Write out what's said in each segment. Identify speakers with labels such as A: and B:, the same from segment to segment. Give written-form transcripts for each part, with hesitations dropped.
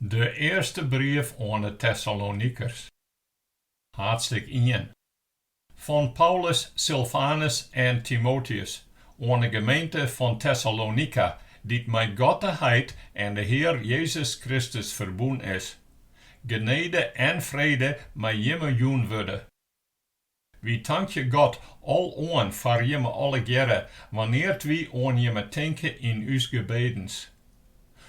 A: De eerste brief aan de Thessalonikers. Hoofdstuk 1. Van Paulus, Silvanus en Timotheus, aan de gemeente van Thessalonica, die met God de Heid en de Heer Jezus Christus verbonden is. Genade en vrede met jemme joen worden. Wie dank je God al aan voor jemme alle keren, wanneer wie aan jemme denken in uw gebedens.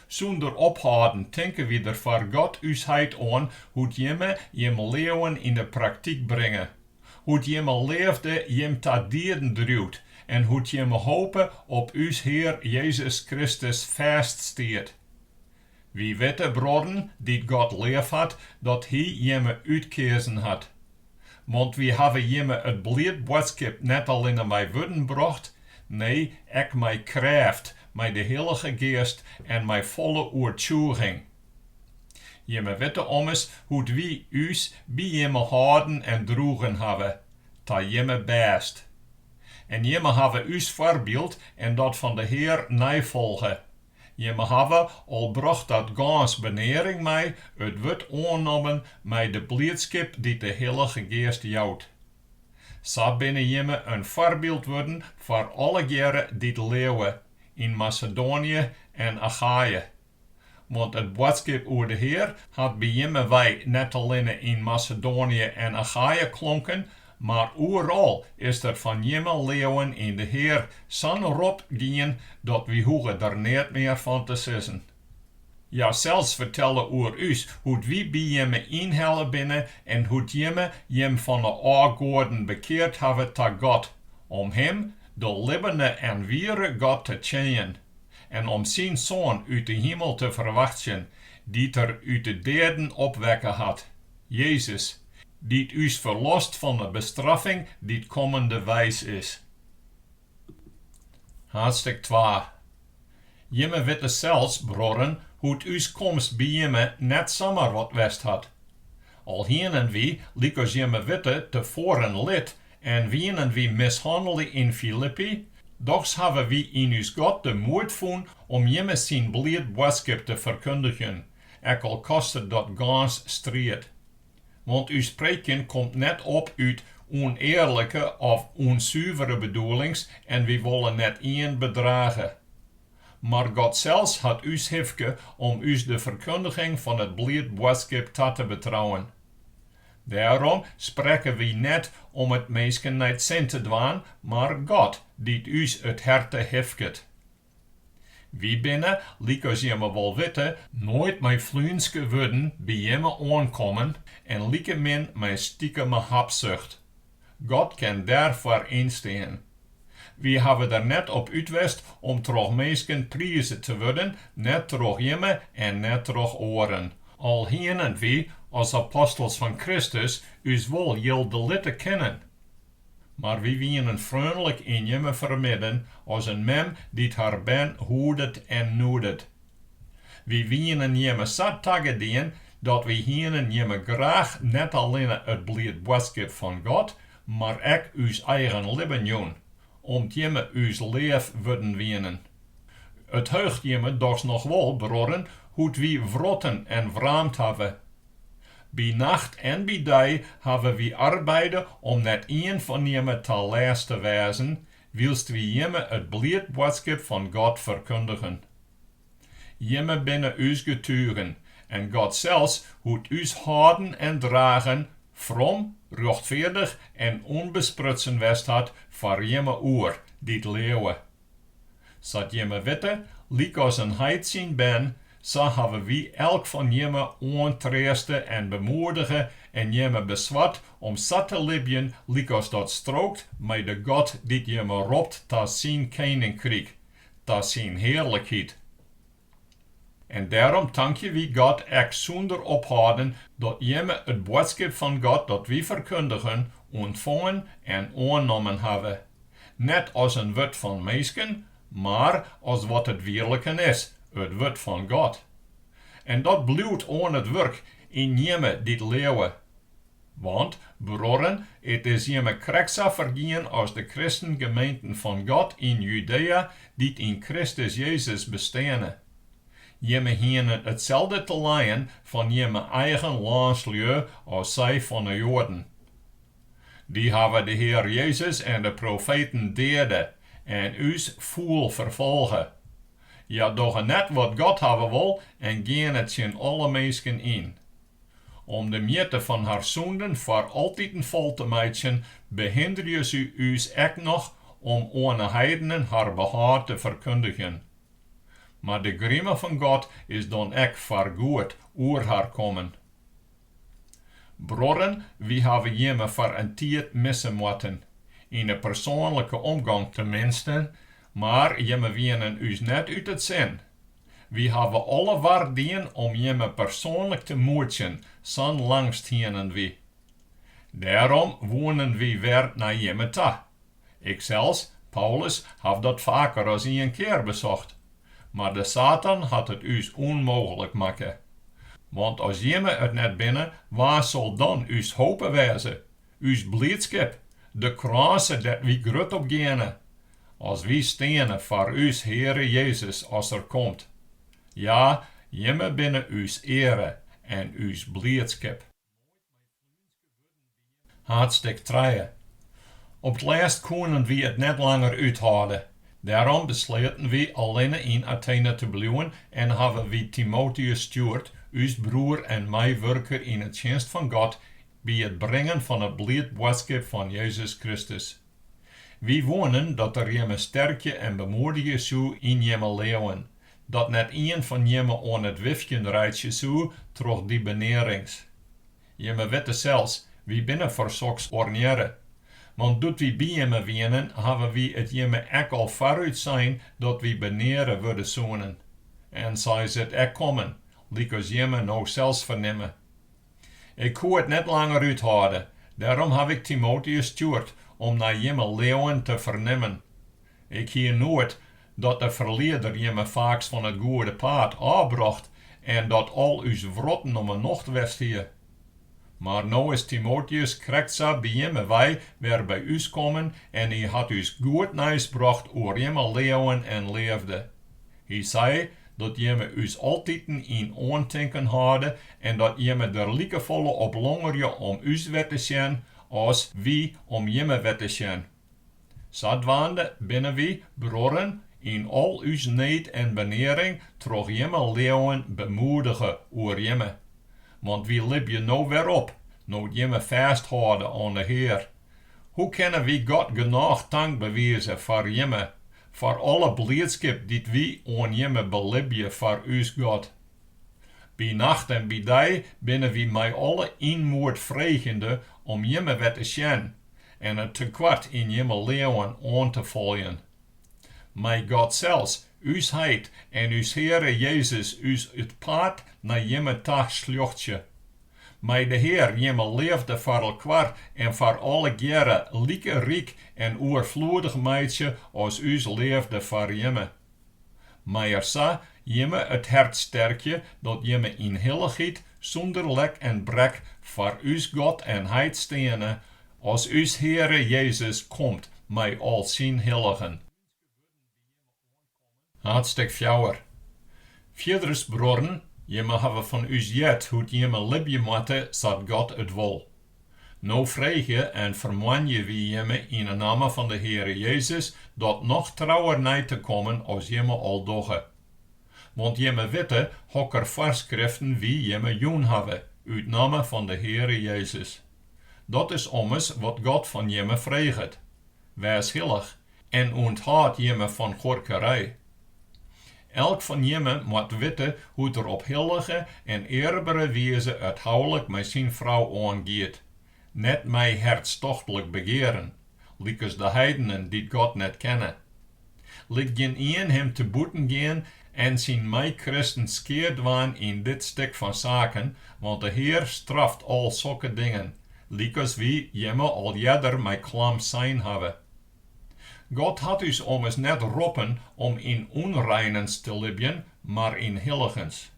A: Zonder ophouden denken we er voor God usheid aan hoe jemme leven in de praktijk brengen. Hoe jemme leefde jem tot dieren druwt en hoe jemme hopen op us Heer Jezus Christus vaststeert. Wie weten, broden, die God leef had, dat hij jemme uitkezen had. Want we hebben jemme het blied boodschap net alleen met woorden bracht, nee, ek met kracht, met de Heilige Geest en met volle overtuiging. Jemme weten ommers hoe we us bij jemme houden en droegen hebben, ta jemme best. En jemme hebben us voorbeeld en dat van de Heer navolgen. Jemme hebben al bracht dat gans benering mij, het wordt aannomen met de blijdschap die de Heilige Geest jouwt. Zo binnen jemme een voorbeeld worden voor alle jaren die leven in Macedonië en Achaïe. Want het boodschap over de Heer had bij jemme wij net alleen in Macedonië en Achaïe klonken, maar overal is er van jemme leven in de Heer zo'n rop gaan dat we hoeven er niet meer van te zeggen. Ja, zelfs vertellen over us hoe we bij jemme inhalen binnen en hoe jemme jem van de oorgoden bekeerd hebben tot God, om hem, de levende en ware God te kennen, en om zijn Zoon uit de hemel te verwachten, die er uit de doden opwekken had, Jezus, die us verlost van de bestraffing die komende wijs is. Hoofdstuk 2. Jemme weten zelfs, broren, hoe us komst bij jemme net zomaar wat west had. Al hienen wie, likos jemme weten, tevoren lid, en wienen wie mishandelen in Filippi, doch hebben we in us God de moed voen om jemme zijn blied boodschap te verkondigen, ek al kostet dat gans strijd. Want uw spreken komt net op uit oneerlijke of onzuivere bedoelings en we willen net één bedragen. Maar God zelfs had us hefke om us de verkondiging van het blied boodschap te betrouwen. Daarom spreken we net om het meisken niet zin te dwaan, maar God, die us het harte hefket. Wie binnen, likos jemme wel weten, nooit met vloenske woorden bij jemme aankomen en like min met stiekeme hapzucht. God kan daarvoor instaan. We hebben er net op uitwest om terug meisken prijzen te worden, net terug jemme en net terug oren. Al hienen we, als apostels van Christus, us wel heel de litte kennen. Maar we wienen vriendelijk in jemme vermidden als een mem die haar ben hoedet en noedet. We wienen jemme zat tagedien dat we hienen jemme graag net alleen het blied boodschap van God, maar ook us eigen leven doen, om jemme us leef worden wienen. Het heugt jemme doch nog wel, broren, hoe we vrotten en vraamd hebben. Bij nacht en bij dag hebben we arbeiden om net een van jemme te laatst te wijzen, wilst we jemme het blied boodschap van God verkondigen. Jemme binnen us getuigen, en God zelfs hoed us houden en dragen, from, rechtvaardig en onbesprutsen west had, voor jemme oor, die leeuwen. Zat jemme weten, liek als een heid zien ben, zo hebben we elk van jemme aantreesten en bemoedigen en jemme beswat om zat te libjen, likos dat strookt met de God die jemme roept tot zijn koninkrijk, tot zijn heerlijkheid. En daarom dank je wie God ek zonder ophouden dat jemme het boodschap van God dat we verkondigen, ontvangen en aannomen hebben. Net als een woord van meisken, maar als wat het werkelijke is, het woord van God. En dat blijft aan het werk in jemme dit leeuwen. Want, broeren, het is jemme kreksa vergien als de christengemeenten van God in Judea, die in Christus Jezus bestaan. Jemme hienen hetzelfde te lijden van jemme eigen landslui als zij van de Joden. Die hebben de Heer Jezus en de profeten deden en us voel vervolgen. Ja, doch net wat God hebben wil en gaan het zijn alle mensen in. Om de mette van haar zonden voor altijd een vol te maken, behinder je us echt nog om aan heidenen haar behaar te verkondigen. Maar de grimme van God is dan echt voor goed oer haar komen. Broederen, wie hebben jemme voor een tijd missen moeten. In de persoonlijke omgang tenminste, maar jemme wienen us net uit het zin. We hebben alle waardien om jemme persoonlijk te moetjen, san langst hienen wie. Daarom wonen we weer naar jemme ta. Ik zelfs, Paulus, heb dat vaker als een keer bezocht. Maar de Satan had het us onmogelijk maken. Want als jemme het net binnen, waar zal dan us hopen wezen? Us blijdschap, de kransen dat we grut op gaan. Als we stenen voor us Heere Jezus als komt. Ja, jemme binnen us ere en us blijdschap. Hartstuk 3. Op het laatst konden we het net langer uithouden. Daarom besloten we alleen in Athene te blijven en hebben we Timotheus stuurd, us broer en mij werker in het dienst van God, bij het brengen van het blijd boodschap van Jezus Christus. We wonen dat er jemme sterke en bemoedigen zou in jemme leeuwen, dat net een van jemme aan het wifjen rijtje zou, troch die benerings. Jemme weten zelfs, wie binnen voor soks orneren. Want doet wie bij jemme wienen, hebben we het jemme ek al vooruit zijn dat we beneren worden zonen. En zij het ek komen, likos jemme nou zelfs vernemen. Ik kon het net langer uithouden, daarom heb ik Timotheus stuurd om naar jemme leeuwen te vernemen. Ik hier nooit dat de verleder jemme vaaks van het goede paard afbracht en dat al uw wrotten om een nacht west hier. Maar nou is Timotheus krekza bij jemme wij weer bij us komen en hij had us goed nieuws bracht oor jemme leeuwen en leefde. Hij zei dat jemme us altijd in aandenken hadden en dat jemme der liekevolle op longerje om us wet te zijn als wie om jemme wet te zijn. Zadwaande binnen wie, broeren, in al us need en benering troch jemme leeuwen bemoedigen oor jemme. Want wie lib je nou weer op, nou jemme vasthouden aan de Heer. Hoe kunnen we God genoeg dank bewijzen voor jemme, voor alle blijdschap die we aan jemme belibje voor us God. Bij nacht en bij dag binnen we mij alle inmoord vragende om jemme wet te zien en het tekort in jemme leeuwen aan te volgen. Mij God zelfs, us heid en us Heere Jezus us het pad naar jemme tag slochtje. Mij de Heer jemme leefde voor elkaar en voor alle jaren lieke rijk en oervloedig meidje als us leefde voor jemme. Maar er sa jemme het hart sterkje dat jemme in heiligheid zonder lek en brek voor us God en heid stenen als us Heere Jezus komt mij al zien heiligen. Hartstuk 4. Vierders broeren, jemme hebben van us jet hoe jemme libje matte, zat God het wil. Nou vreeg je en vermaan je wie jemme in de naam van de Heere Jezus dat nog trouwer nij te komen als jemme al dogge. Want jemme witte hokker voorschriften wie jemme joen hebben, uit naam van de Heere Jezus. Dat is ommers wat God van jemme vreegt. Wees hillig en onthoud jemme van gorkerij. Elk van jemme moet weten hoe er op heilige en eerbare wijze het huwelijk met zijn vrouw aangeet. Net mij hartstochtelijk begeren, likes de heidenen die God net kennen. Lik geen een hem te boeten gaan en zijn mij christen skeerd waan in dit stuk van zaken, want de Heer straft al zulke dingen, likes wie jemme al jeder mij klam zijn hebben. God had us ommers net roepen om in onreinens te libjen, maar in heiligens.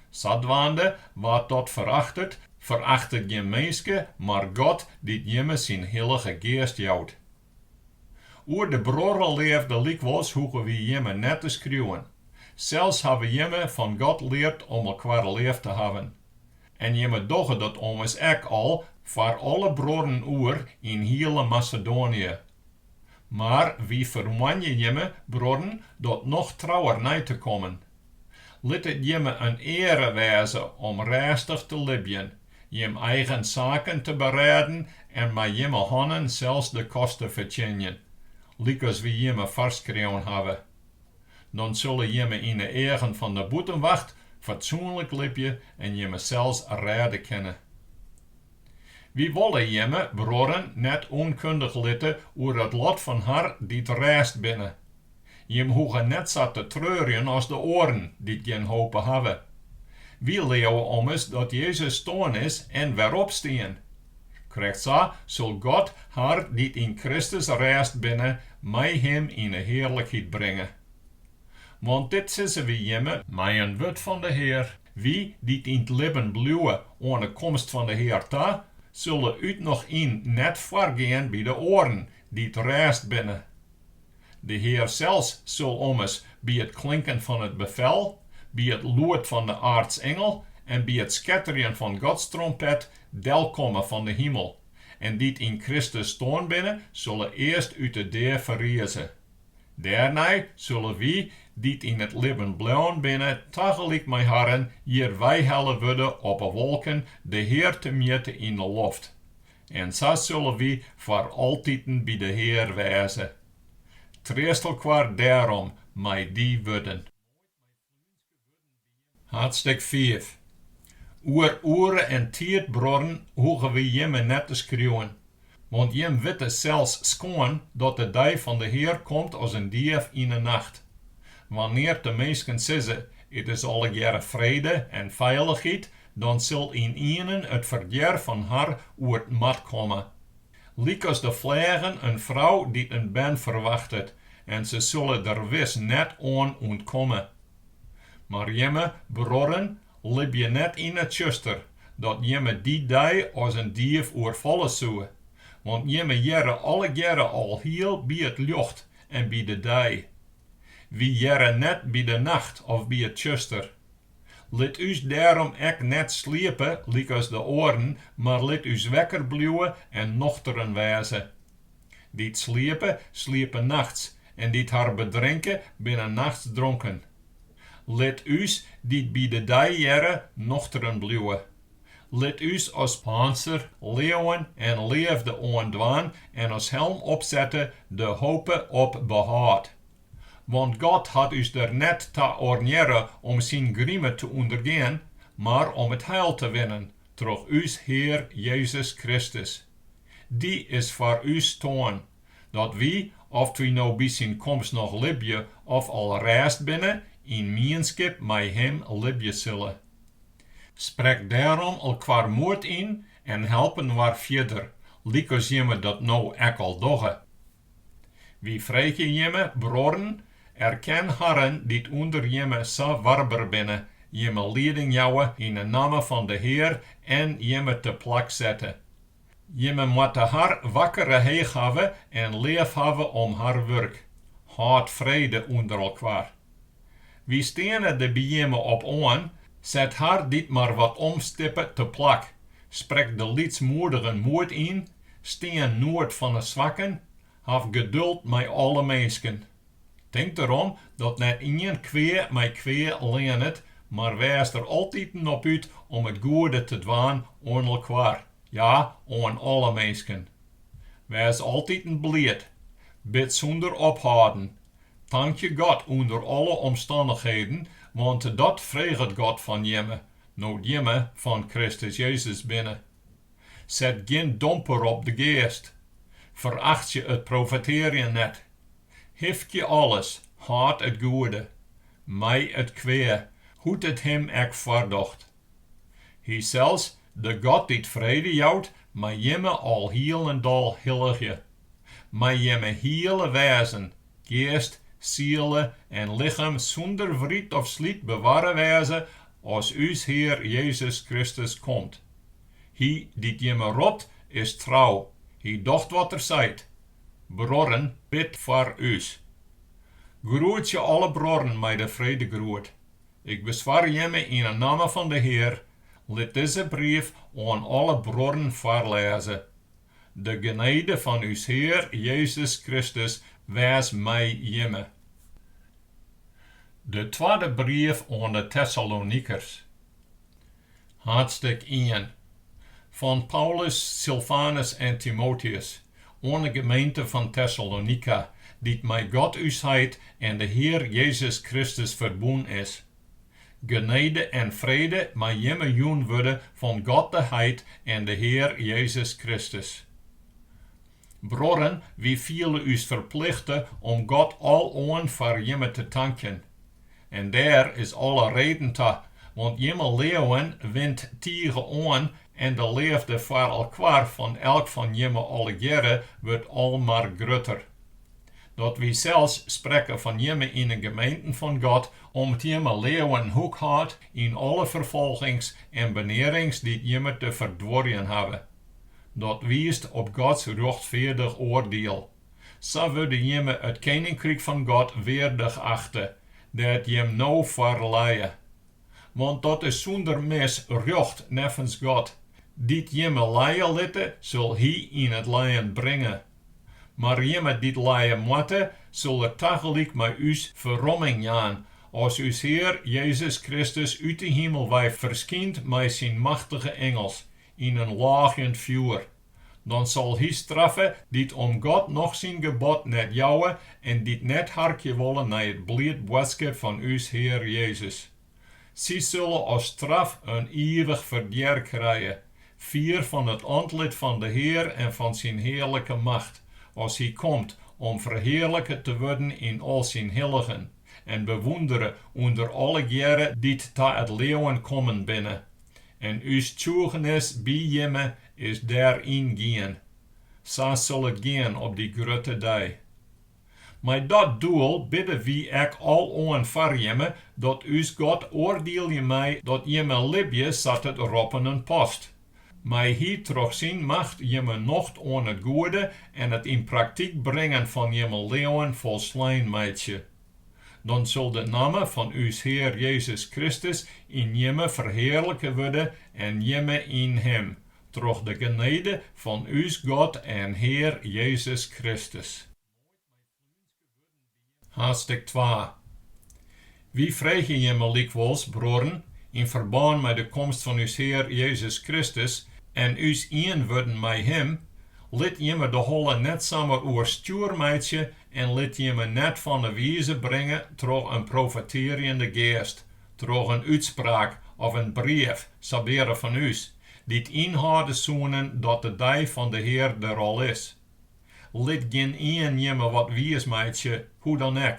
A: Zadwaande wat dat verachtet geen menske, maar God die jemme zijn heilige geest jouwt. Oer de broer leefde likwijls hoegen we jemme net te schreeuwen. Zelfs hebben jemme van God leerd om elkaar lief te hebben. En jemme doggen dat ommers ek al voor alle broden oer in hele Macedonië. Maar wie vermanje jemme broden dat nog trouwer na te komen. Laat het jemme een ere wezen om rustig te libben, jem eigen zaken te bereiden en met jemme handen zelfs de kosten verdienen, likos wie jemme verskregen hebben. Dan zullen jemme in de eigen van de boetenwacht fatsoenlijk libben en jemme zelfs redden kennen. Wie willen jemme, broren, net onkundig litten oer het lot van haar die te reist binnen. Jem hoegen net zo te treuren als de oren die geen hopen hebben. Wie leeuwen ommers dat Jezus stoon is en weer opsteen. Krijgt zo, zal God haar die in Christus reist binnen, mij hem in de heerlijkheid brengen. Want dit zeggen we jemme, mij een wet van de Heer. Wie die in het leven blijven aan de komst van de Heer ta, zullen uit nog in net voorgaan bij de oren die het reist binnen. De Heer zelfs zal ommers bij het klinken van het bevel, bij het lood van de aartsengel en bij het scatteren van Gods trompet delkomen van de hemel. En die in Christus stoon binnen, zullen eerst uit de deur verriezen. Daarna zullen wie die in het leven blijven binnen, tegelijk mijn haren, hier wij helle worden op de wolken, de Heer te meten in de loft. En zo zullen we voor altijd bij de Heer wezen. Treest elkaar daarom, mij die worden. Hartstuk 5. Oer oren en tijdbroden hoegen we jemme net te schreeuwen. Want jem witte zelfs schoon dat de dag van de Heer komt als een dief in de nacht. Wanneer de mensen zeggen, het is alle jaren vrede en veiligheid, dan zal in ihnen het verderf van haar oer het mat komen. Likos de vliegen een vrouw die een ben verwachtet, en ze zullen er wis net aan ontkomen. Maar jemme, broren, lib je net in het zuster, dat jemme die dag als een dief oorvallen zou. Want jemme jere alle jaren al heel bij het licht en bij de dag. Wie jere net bij de nacht of bij het zuster. Let us daarom ek net sliepen, likos de oren, maar let us wekker blijven en nochteren wezen. Die sliepen nachts, en die haar bedrinken binnen nachts dronken. Let us die bij de dag jere nochteren blijven. Let us als panzer, leeuwen en leefde aandwaan en als helm opzetten de hope op behoud. Want God had us er net te orneren om zijn griemen te ondergaan, maar om het heil te winnen, door us Heer Jezus Christus. Die is voor u stoon, dat wie, of we nou bij zijn komst nog libje of al reist binnen, in mienskip met hem libje zullen. Spreek daarom elkaar moed in en helpen waar verder, likos jemme dat nou ek al dogge. Wie vrije jemme, broren, erken harren die onder jemme zo warber binnen, jemme leiding jouwen in de naam van de Heer en jemme te plak zetten. Jemme moet haar wakkere heeg hebben en leef hebben om haar werk. Houd vrede onder elkaar. Wie stenen de bij jemme op aan, zet haar dit maar wat omstippen te plak. Spreek de lietsmoedigen moed in, steen nooit van de zwakken, haf geduld met alle mensen. Denk erom dat net één kwee met kwee leent, maar wees er altijd op uit om het goede te doen aan elkaar. Ja, aan alle mensen. Wees altijd blijd. Bid zonder ophouden. Dank je God onder alle omstandigheden, want dat vreegt God van jemme, nooit jemme van Christus Jezus binnen. Zet geen domper op de geest. Veracht je het profeteren net. Hift je alles, haat het goede. Mij het kwee, hoed het hem ek verdocht. Hij zelfs, de God die het vrede jouwt, maar jemme al heel en dal hillige. Maar jemme hele wezen, geest, ziele en lichaam zonder vriet of sliet bewaren wezen, als us Heer Jezus Christus komt. Hij die jemme ropt, is trouw. Hij docht wat zijt. Broren, bid voor us. Groet je alle broren mij de vrede groet. Ik bezwaar jemme in de naam van de Heer. Let deze brief aan alle broren voorlezen. De genade van uw Heer Jezus Christus wees mij jemme. De tweede brief aan de Thessalonikers. Hoofdstuk 1. Van Paulus, Silvanus en Timotheus, aan de gemeente van Thessalonica, die mij God uw en de Heer Jezus Christus verboen is. Genade en vrede mij jemme joen worden van God de Heid en de Heer Jezus Christus. Broren, wie vielen us verplichten om God al aan voor jemme te danken. En daar is alle reden toe, want jemme leeuwen wint tegen aan en de leefde voor elkaar van elk van jemme alle jaren wordt al maar grutter. Dat wie zelfs spreken van jemme in de gemeenten van God, om jemme leeuwen hoek had in alle vervolgings en benerings die jemme te verdworren hebben. Dat wiest op Gods rechtvaardig oordeel. Zo worden jemme het koninkrijk van God waardig achten, dat jem nou verleien. Want dat is zonder mis recht neffens God. Dit jemme leien litte, zal hij in het leien brengen. Maar jemme dit leien moeten, zal er tegelijk met us verromming gaan, als uw Heer Jezus Christus uit de hemel wij verschijnt met zijn machtige engels, in een lagend vuur. Dan zal hij straffen, dit om God nog zijn gebod net jouwen, en dit net harkje willen naar het blied boodschap van uw Heer Jezus. Zij zullen als straf een eeuwig verdier krijgen, vier van het aantlid van de Heer en van zijn heerlijke macht, als hij komt om verheerlijkt te worden in al zijn heiligen, en bewonderen onder alle jaren die ta het leeuwen komen binnen. En uw tjoegenis bij jemme is daarin gaan. Zo zal het gaan op die grote dag. Met dat doel bidden wie ik al aan voor jemme, dat us God oordeel je mij dat jemme libje zat het roppen een post. Mij hier terug zien macht jemme nog aan het goede en het in praktijk brengen van jemme leeuwen volslaan meidje. Dan zal de naam van uw Heer Jezus Christus in jemme verheerlijken worden en jemme in hem, door de genade van uw God en Heer Jezus Christus. Hoofdstuk 2. Wie vregen jemme likwijls, broeren, in verband met de komst van uw Heer Jezus Christus en us een worden met hem, let jemme de holle net samen oor stuurmeidje en let jemme net van de wijze brengen door een profeterende geest, door een uitspraak of een brief, sabere van us, die het inhouden zoenen dat de dag van de Heer er al is. Let geen een jemme wat wijs meidje, hoe dan ook.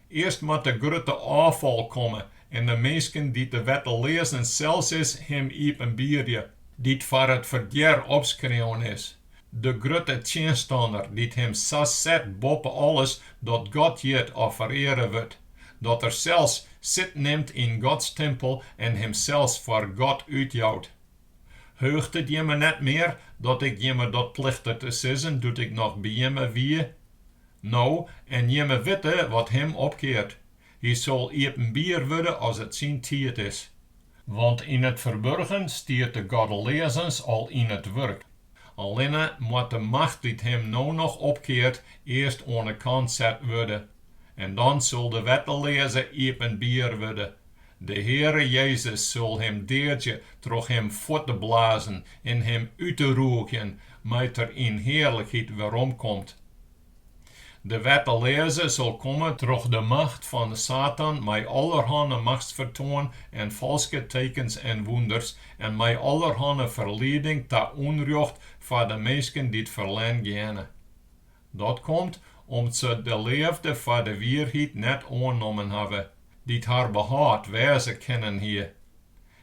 A: Eerst moet de grote afval komen en de mensen die de wet lezen zelfs is hem een bierje, die voor het verkeer opschreeuwen is. De grote tjenstander die hem zo zet boven alles dat God jet of vereren wordt, dat er zelfs zit neemt in Gods tempel en hem zelfs voor God uitjouwt. Heugt het jemme net meer dat ik jemme dat plichtte te zeggen doet ik nog bij jemme wie? Nou, en jemme witte wat hem opkeert. Hij zal even bier worden als het zijn tijd is. Want in het verborgen stiert de goddelezens al in het werk. Alleen moet de macht die hem nou nog opkeert eerst aan de kant zet worden. En dan zal de wettenlezer even bier worden. De Heere Jezus zal hem deertje terug hem voort te blazen en hem uit te roeien, met er in heerlijkheid waarom komt. De wettenlezer zal komen terug de macht van Satan met allerhande machtsvertoon en valse tekens en wonders en met allerhande verleiding ta onrecht voor de mensen die het verlangen gaan. Dat komt omdat ze de leefde voor de waarheid net aangenomen hebben, die haar behaart wezen kennen hier.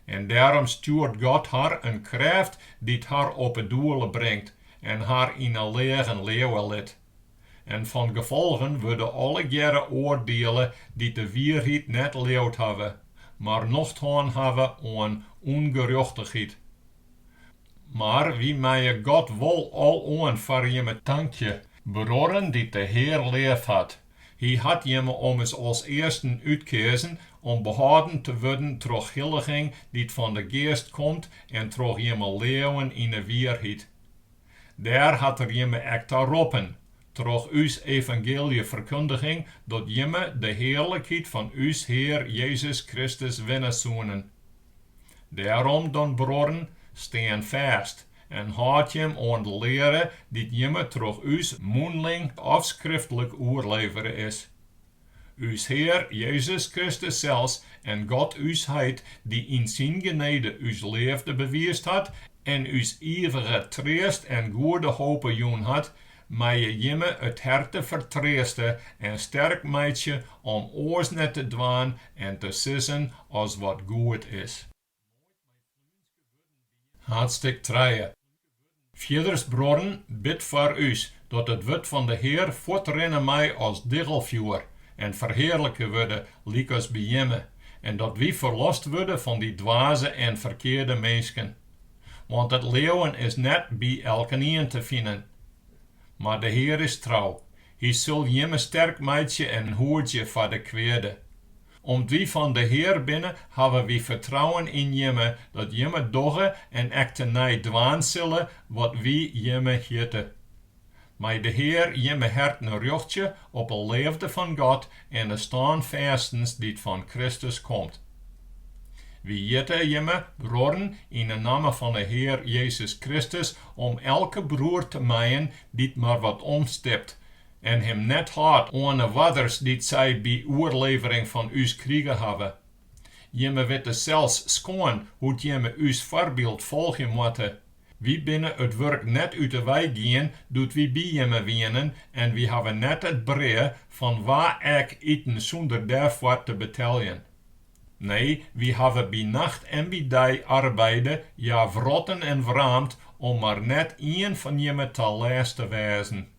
A: En daarom stuurt God haar een kracht die haar op het doel brengt en haar in een lege leeuwen let. En van gevolgen worden alle jaren oordelen die de waarheid net leeuwd hebben, maar nochtans hebben aan ongerechtigheid. Maar wie mij God wel al aan voor je met dankje, broeren die de Heer leef had. Hij had jemme om ons als eersten uitkiezen om behouden te worden troch heiliging die van de geest komt en troch jemme leeuwen in de weerheid. Daar had jemme echt roepen, troch uws evangelie verkondiging, dat jemme de heerlijkheid van uws Heer Jezus Christus winnen zoenen. Daarom dan broren, staan vast en houd jem aan de leren die jemme troch uws moenling of schriftelijk oerleveren is. Uws Heer Jezus Christus zelfs en God uws heid die in zijn genade uws leefde beweest had en uws eeuwige treest en goede hopen joen had, maar je jemme het harte vertreeste en sterk meidje om oors net te dwaan en te sissen als wat goed is. Hartstuk 3. Vierders broren, bid voor us, dat het wet van de Heer voortrennen mij als diggelvuur en verheerlijken worden, likos bij jemme, en dat wie verlost worden van die dwaze en verkeerde mensen. Want het leeuwen is net bij elkenien te vinden. Maar de Heer is trouw. Hij zul jemme sterk meidje en hoedje voor de kwede. Om wie van de Heer binnen hebben we vertrouwen in jemme, dat jemme dogge en echte nij dwaan zullen, wat wie jemme hitte. Maar de Heer jemme hert een rjochtje op een leefde van God en de staan vastens die van Christus komt. Wie jitte jemme, broren, in de naam van de Heer Jezus Christus, om elke broer te maaien die maar wat omstipt, en hem net hard aan de wadders die zij bij oorlevering van us kriegen hebben. Jemme witte zelfs schoon hoe jemme us voorbeeld volgen moeten. Wie binnen het werk net uit de wei gaan, doet wie bij jemme wienen, en wie hebben net het breed van waar ik eten zonder daarvoor te betalen. Nee, wie hebben bij nacht en bij dag arbeiden, ja vrotten en vraamd, om maar net één van jemme te laatst te wijzen.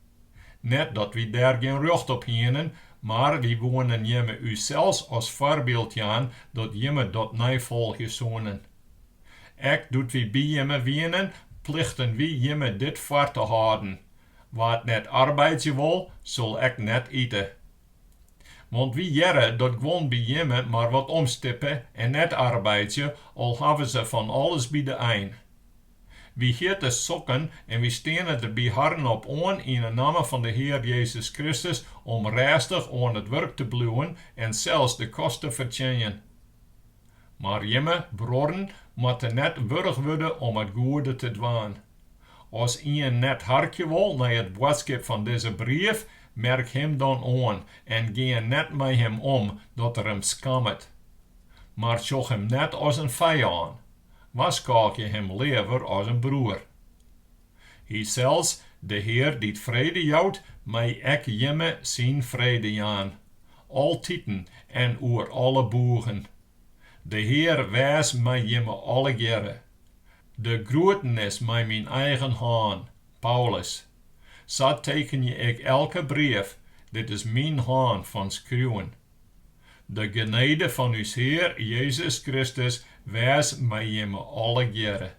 A: Net dat wie daar geen recht op hienen, maar wie wonen jemme u zelfs als voorbeeld aan, dat jemme dat najvolgen zonen. Ek doet wie bij jemme wienen, plichten wie jemme dit voor te houden. Wat net arbeidje wil, zal ek net eten. Want wie jere dat gewoon bij jemme maar wat omstippen en net arbeidje, al hebben ze van alles bij de een. Wie hier te sokken en wie stenen er bij harden op aan in de naam van de Heer Jezus Christus om rustig aan het werk te blijven en zelfs de kosten verdienen. Maar jemme, broren, moeten net würdig worden om het goede te doen. Als een net hartje wil naar het boodschap van deze brief, merk hem dan aan en ga net met hem om, dat er hem skammet. Maar zoek hem net als een vijand. Was kalk je hem liever als een broer. Hij zelfs, de Heer die vrede jouwt, mij ek jemme zijn vrede aan. Altieten en oer alle boegen. De Heer wijs mij jemme alle jere. De groeten is mij mijn eigen haan, Paulus. Zo teken je ik elke brief, dit is mijn haan van schreeuwen. De genade van uw Heer Jezus Christus wijs mij jemme alle jere.